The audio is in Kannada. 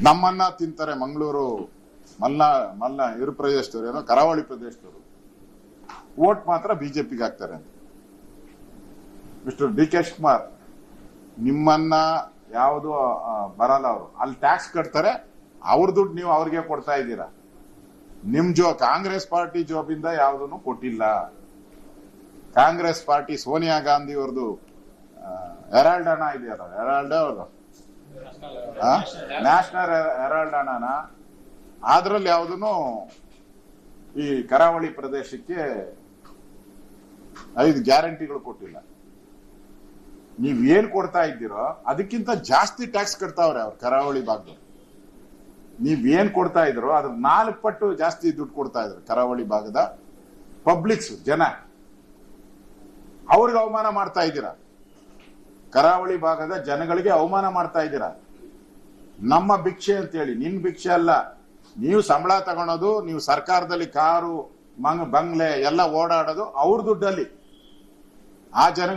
ನಮ್ಮನ್ನ ತಿಂತಾರೆ ಮಂಗಳೂರು ಮಲ್ಲ ಇರು ಪ್ರದೇಶದವರು ಏನೋ ಕರಾವಳಿ ಪ್ರದೇಶದವರು ವೋಟ್ ಮಾತ್ರ ಬಿಜೆಪಿಗೆ ಹಾಕ್ತಾರೆ ಅಂತ. ಮಿಸ್ಟರ್ ಡಿ ಕೆ ಶಿವಕುಮಾರ್ ನಿಮ್ಮನ್ನ ಯಾವುದು ಬರಲ್ಲ, ಅವರು ಅಲ್ಲಿ ಟ್ಯಾಕ್ಸ್ ಕಟ್ತಾರೆ, ಅವ್ರ ದುಡ್ಡು ನೀವು ಅವ್ರಿಗೆ ಕೊಡ್ತಾ ಇದ್ದೀರಾ. ನಿಮ್ ಕಾಂಗ್ರೆಸ್ ಪಾರ್ಟಿ ಜಾಬಿಂದ ಯಾವುದನ್ನು ಕೊಟ್ಟಿಲ್ಲ. ಕಾಂಗ್ರೆಸ್ ಪಾರ್ಟಿ ಸೋನಿಯಾ ಗಾಂಧಿ ಅವ್ರದ್ದು ಹೆರಾಲ್ಡ್ ಹಣ ಇದೆಯಲ್ಲ, ಹೆರಾಲ್ಡ್ ಅವ್ರದ್ದು ನ್ಯಾಷನಲ್ ಹೆರಾಲ್ಡ್ ಹಣನ ಅದ್ರಲ್ಲಿ ಯಾವುದನ್ನು ಈ ಕರಾವಳಿ ಪ್ರದೇಶಕ್ಕೆ 5 ಗ್ಯಾರಂಟಿಗಳು ಕೊಟ್ಟಿಲ್ಲ. ನೀವೇನ್ ಕೊಡ್ತಾ ಇದ್ದೀರೋ ಅದಕ್ಕಿಂತ ಜಾಸ್ತಿ ಟ್ಯಾಕ್ಸ್ ಕಟ್ತಾವ್ರೆ ಅವ್ರು ಕರಾವಳಿ ಭಾಗದಲ್ಲಿ. ನೀವೇನ್ ಕೊಡ್ತಾ ಇದ್ರು ಅದ್ರ 4 ಪಟ್ಟು ಜಾಸ್ತಿ ದುಡ್ಡು ಕೊಡ್ತಾ ಇದ್ರು ಕರಾವಳಿ ಭಾಗದ ಪಬ್ಲಿಕ್ಸ್ ಜನ. ಅವ್ರಿಗೆ ಅವಮಾನ ಮಾಡ್ತಾ ಇದ್ದೀರಾ. ಕರಾವಳಿ ಭಾಗದ ಜನಗಳಿಗೆ ಅವಮಾನ ಮಾಡ್ತಾ ಇದ್ದೀರಾ. ನಮ್ಮ ಭಿಕ್ಷೆ ಅಂತೇಳಿ, ನಿನ್ ಭಿಕ್ಷೆ ಅಲ್ಲ. ನೀವು ಸಂಬಳ ತಗೊಳೋದು, ನೀವು ಸರ್ಕಾರದಲ್ಲಿ ಕಾರು ಬಂಗ್ಲೆ ಎಲ್ಲ ಓಡಾಡೋದು ಅವ್ರ ದುಡ್ಡಲ್ಲಿ. ಆ ಜನ